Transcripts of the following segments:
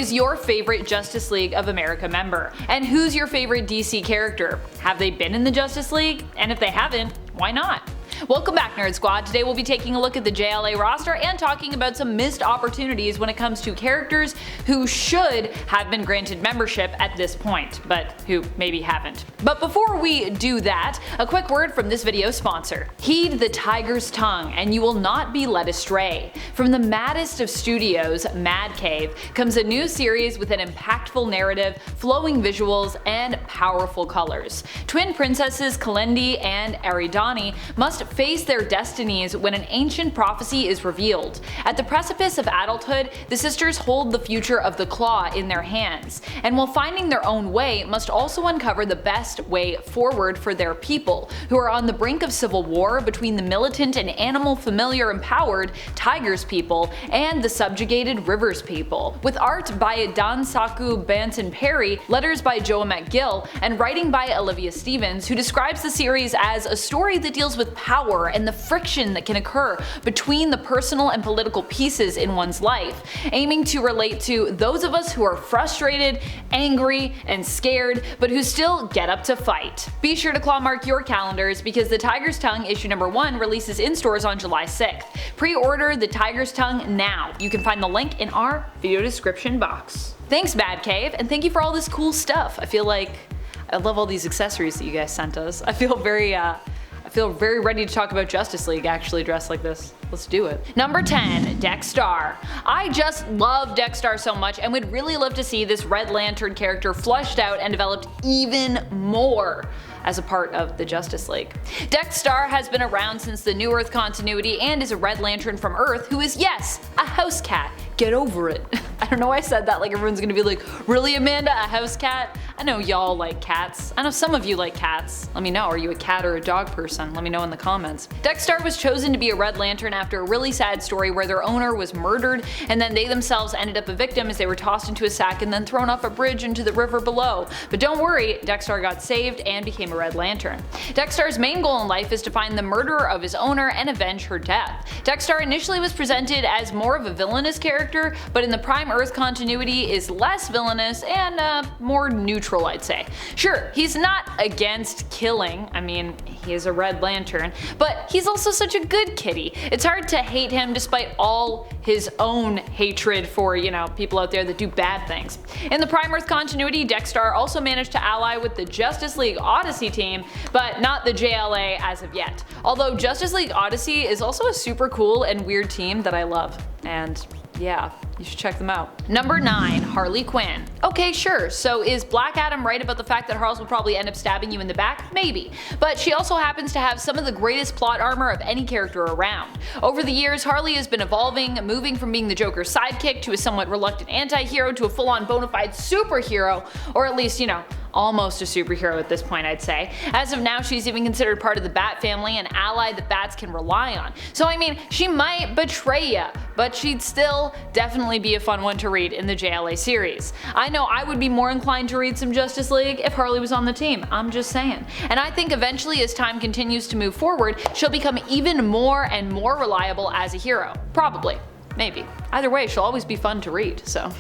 is your favorite Justice League of America member? And who's your favorite DC character? Have they been in the Justice League? And if they haven't, why not? Welcome back, Nerd Squad. Today we'll be taking a look at the JLA roster and talking about some missed opportunities when it comes to characters who should have been granted membership at this point, but who maybe haven't. But before we do that, a quick word from this video's sponsor. Heed the tiger's tongue and you will not be led astray. From the maddest of studios, Mad Cave, comes a new series with an impactful narrative, flowing visuals, and powerful colors. Twin princesses Kalendi and Aridani must face their destinies when an ancient prophecy is revealed. At the precipice of adulthood, the sisters hold the future of the Claw in their hands, and while finding their own way, must also uncover the best way forward for their people, who are on the brink of civil war between the militant and animal familiar empowered Tigers people and the subjugated Rivers people. With art by Dansaku Banton Perry, letters by Joa McGill, and writing by Olivia Stevens, who describes the series as a story that deals with power and the friction that can occur between the personal and political pieces in one's life, aiming to relate to those of us who are frustrated, angry, and scared, but who still get up to fight. Be sure to claw mark your calendars because The Tiger's Tongue issue number 1 releases in stores on July 6th. Pre-order The Tiger's Tongue now. You can find the link in our video description box. Thanks, Bad Cave, and thank you for all this cool stuff. I love all these accessories that you guys sent us. I feel very ready to talk about Justice League actually dressed like this. Let's do it. Number 10, Dex-Starr. I just love Dex-Starr so much and would really love to see this Red Lantern character fleshed out and developed even more as a part of the Justice League. Dex-Starr has been around since the New Earth continuity and is a Red Lantern from Earth who is, yes, a house cat. Get over it. I don't know why I said that like everyone's gonna be like, really, Amanda, a house cat? I know y'all like cats. I know some of you like cats. Let me know, are you a cat or a dog person? Let me know in the comments. Dex-Starr was chosen to be a Red Lantern after a really sad story where their owner was murdered and then they themselves ended up a victim as they were tossed into a sack and then thrown off a bridge into the river below. But don't worry, Dex-Starr got saved and became a Red Lantern. Dex-Starr's main goal in life is to find the murderer of his owner and avenge her death. Dex-Starr initially was presented as more of a villainous character, but in the Prime Earth continuity is less villainous and more neutral, I'd say. Sure, he's not against killing, I mean, he is a Red Lantern, but he's also such a good kitty. It's hard to hate him despite all his own hatred for, people out there that do bad things. In the Prime Earth continuity, Dex-Starr also managed to ally with the Justice League Odyssey team, but not the JLA as of yet. Although Justice League Odyssey is also a super cool and weird team that I love, and yeah, you should check them out. Number 9, Harley Quinn. Okay, sure, so is Black Adam right about the fact that Harles will probably end up stabbing you in the back? Maybe. But she also happens to have some of the greatest plot armor of any character around. Over the years, Harley has been evolving, moving from being the Joker's sidekick to a somewhat reluctant anti-hero to a full-on bona fide superhero, or at least, almost a superhero at this point, I'd say. As of now, she's even considered part of the Bat family, an ally the Bats can rely on. So I mean, she might betray ya, but she'd still definitely be a fun one to read in the JLA series. I know I would be more inclined to read some Justice League if Harley was on the team, I'm just saying. And I think eventually as time continues to move forward, she'll become even more and more reliable as a hero. Probably. Maybe. Either way, she'll always be fun to read, so.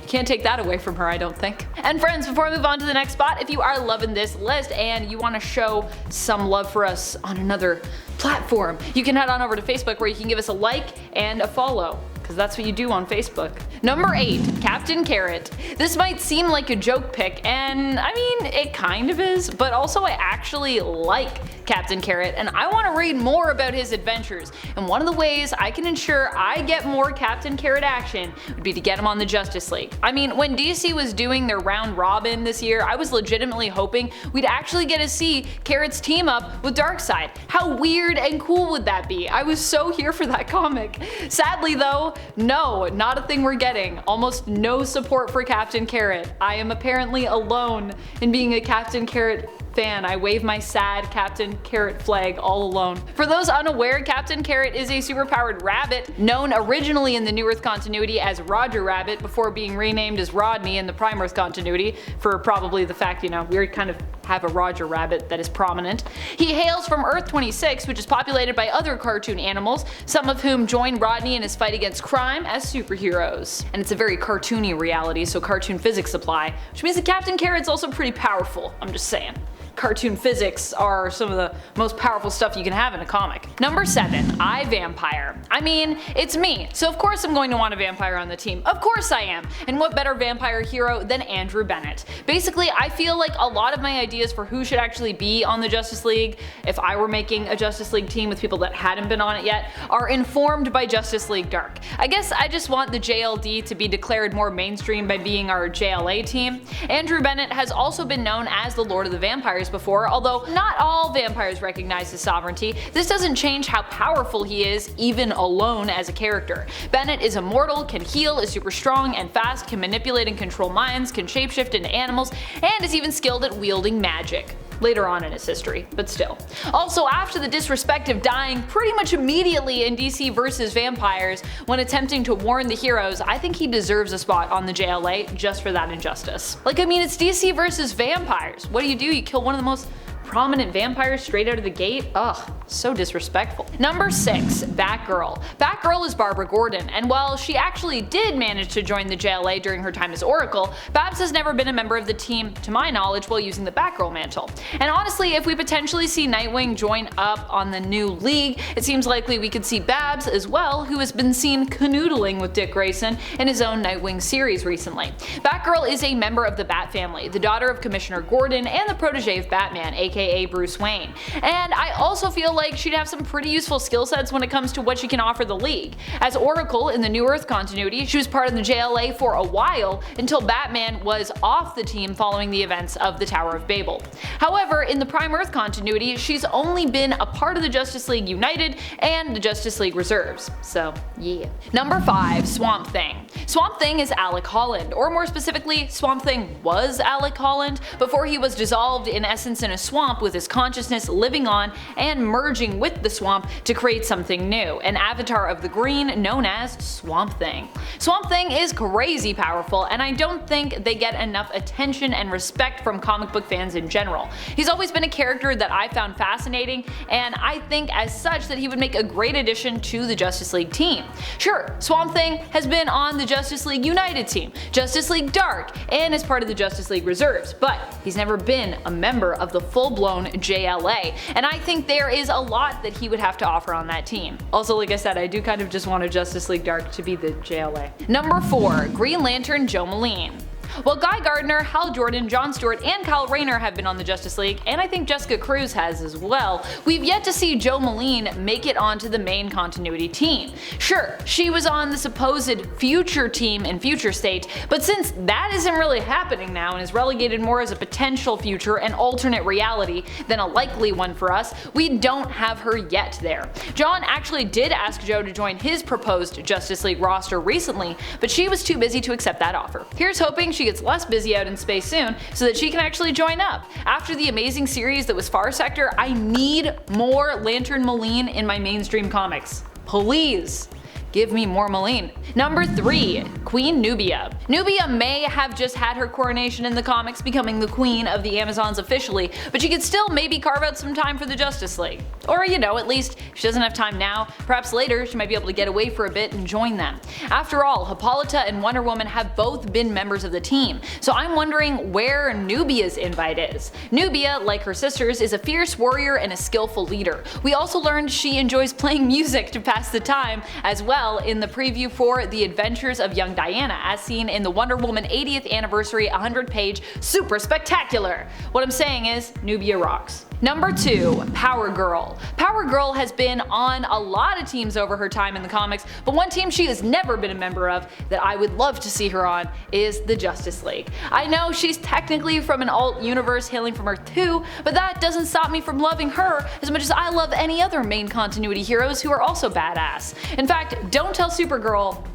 You can't take that away from her, I don't think. And friends, before I move on to the next spot, if you are loving this list and you want to show some love for us on another platform, you can head on over to Facebook where you can give us a like and a follow, because that's what you do on Facebook. Number 8, Captain Carrot. This might seem like a joke pick, and I mean, it kind of is, but also I actually like Captain Carrot, and I want to read more about his adventures. And one of the ways I can ensure I get more Captain Carrot action would be to get him on the Justice League. I mean, when DC was doing their round robin this year, I was legitimately hoping we'd actually get to see Carrot's team up with Darkseid. How weird and cool would that be? I was so here for that comic. Sadly though, no, not a thing we're getting. Almost no support for Captain Carrot. I am apparently alone in being a Captain Carrot fan. I wave my sad Captain Carrot flag all alone. For those unaware, Captain Carrot is a superpowered rabbit, known originally in the New Earth continuity as Roger Rabbit before being renamed as Rodney in the Prime Earth continuity, for probably the fact, we kind of have a Roger Rabbit that is prominent. He hails from Earth 26, which is populated by other cartoon animals, some of whom join Rodney in his fight against crime as superheroes. And it's a very cartoony reality, so cartoon physics apply, which means that Captain Carrot's also pretty powerful, I'm just saying. Cartoon physics are some of the most powerful stuff you can have in a comic. Number 7. I Vampire. I mean, it's me, so of course I'm going to want a vampire on the team. Of course I am! And what better vampire hero than Andrew Bennett? Basically, I feel like a lot of my ideas for who should actually be on the Justice League, if I were making a Justice League team with people that hadn't been on it yet, are informed by Justice League Dark. I guess I just want the JLD to be declared more mainstream by being our JLA team. Andrew Bennett has also been known as the Lord of the Vampires before, although not all vampires recognize his sovereignty. This doesn't change how powerful he is, even alone as a character. Bennett is immortal, can heal, is super strong and fast, can manipulate and control minds, can shapeshift into animals, and is even skilled at wielding magic. Later on in his history, but still. Also, after the disrespect of dying pretty much immediately in DC vs. Vampires when attempting to warn the heroes, I think he deserves a spot on the JLA just for that injustice. Like, I mean, it's DC vs. Vampires. What do? You kill one of the most prominent vampires straight out of the gate? Ugh, so disrespectful. Number 6. Batgirl. Batgirl is Barbara Gordon, and while she actually did manage to join the JLA during her time as Oracle, Babs has never been a member of the team, to my knowledge, while using the Batgirl mantle. And honestly, if we potentially see Nightwing join up on the new league, it seems likely we could see Babs as well, who has been seen canoodling with Dick Grayson in his own Nightwing series recently. Batgirl is a member of the Bat family, the daughter of Commissioner Gordon and the protege of Batman, aka Bruce Wayne. And I also feel like she'd have some pretty useful skill sets when it comes to what she can offer the league. As Oracle in the New Earth continuity, she was part of the JLA for a while until Batman was off the team following the events of the Tower of Babel. However, in the Prime Earth continuity, she's only been a part of the Justice League United and the Justice League Reserves. So yeah. Number 5. Swamp Thing. Swamp Thing is Alec Holland, or more specifically, Swamp Thing was Alec Holland before he was dissolved in essence in a swamp with his consciousness living on and merging with the swamp to create something new, an avatar of the green known as Swamp Thing. Swamp Thing is crazy powerful, and I don't think they get enough attention and respect from comic book fans in general. He's always been a character that I found fascinating, and I think as such that he would make a great addition to the Justice League team. Sure, Swamp Thing has been on the Justice League United team, Justice League Dark, and is part of the Justice League Reserves, but he's never been a member of the full-blown JLA, and I think there is a lot that he would have to offer on that team. Also, like I said, I do kind of just want a Justice League Dark to be the JLA. Number 4. Green Lantern Joe Mullein. Well, Guy Gardner, Hal Jordan, John Stewart, and Kyle Rayner have been on the Justice League, and I think Jessica Cruz has as well. We've yet to see Joe Mullein make it onto the main continuity team. Sure, she was on the supposed future team in Future State, but since that isn't really happening now and is relegated more as a potential future and alternate reality than a likely one for us, we don't have her yet there. John actually did ask Joe to join his proposed Justice League roster recently, but she was too busy to accept that offer. Here's hoping she gets less busy out in space soon so that she can actually join up. After the amazing series that was Far Sector, I need more Lantern Mullein in my mainstream comics. Please. Give me more Mullein. Number 3. Queen Nubia. Nubia may have just had her coronation in the comics, becoming the queen of the Amazons officially, but she could still maybe carve out some time for the Justice League. Or, you know, at least if she doesn't have time now, perhaps later she might be able to get away for a bit and join them. After all, Hippolyta and Wonder Woman have both been members of the team, so I'm wondering where Nubia's invite is. Nubia, like her sisters, is a fierce warrior and a skillful leader. We also learned she enjoys playing music to pass the time as well in the preview for The Adventures of Young Diana, as seen in the Wonder Woman 80th Anniversary 100-page Super Spectacular. What I'm saying is, Nubia rocks. Number 2. Power Girl. Power Girl has been on a lot of teams over her time in the comics, but one team she has never been a member of that I would love to see her on is the Justice League. I know she's technically from an alt universe hailing from Earth 2, but that doesn't stop me from loving her as much as I love any other main continuity heroes who are also badass. In fact, don't tell Supergirl,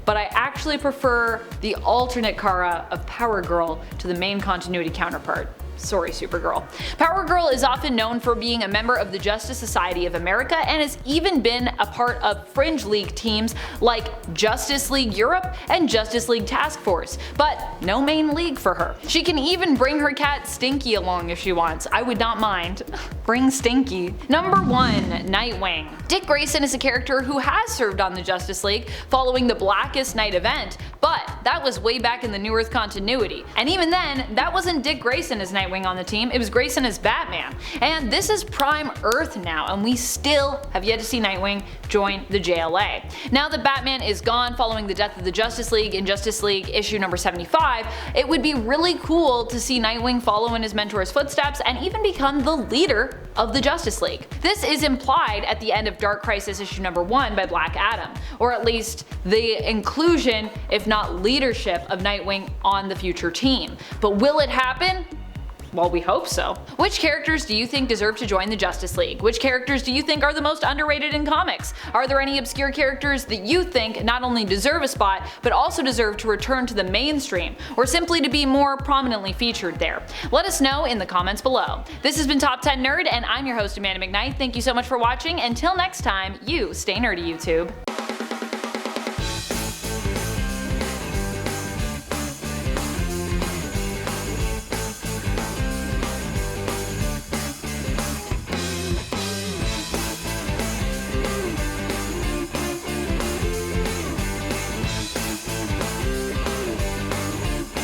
but I actually prefer the alternate Kara of Power Girl to the main continuity counterpart. Sorry, Supergirl. Power Girl is often known for being a member of the Justice Society of America and has even been a part of Fringe League teams like Justice League Europe and Justice League Task Force, but no main league for her. She can even bring her cat Stinky along if she wants. I would not mind. Bring Stinky. Number 1. Nightwing. Dick Grayson is a character who has served on the Justice League following the Blackest Night event, but that was way back in the New Earth continuity. And even then, that wasn't Dick Grayson as Nightwing on the team, it was Grayson as Batman. And this is Prime Earth now, and we still have yet to see Nightwing join the JLA. Now that Batman is gone following the death of the Justice League in Justice League issue number 75, it would be really cool to see Nightwing follow in his mentor's footsteps and even become the leader of the Justice League. This is implied at the end of Dark Crisis issue number 1 by Black Adam, or at least the inclusion, if not leadership, of Nightwing on the future team. But will it happen? Well, we hope so. Which characters do you think deserve to join the Justice League? Which characters do you think are the most underrated in comics? Are there any obscure characters that you think not only deserve a spot, but also deserve to return to the mainstream, or simply to be more prominently featured there? Let us know in the comments below. This has been Top 10 Nerd, and I'm your host Amanda McKnight. Thank you so much for watching. Until next time, you stay nerdy, YouTube.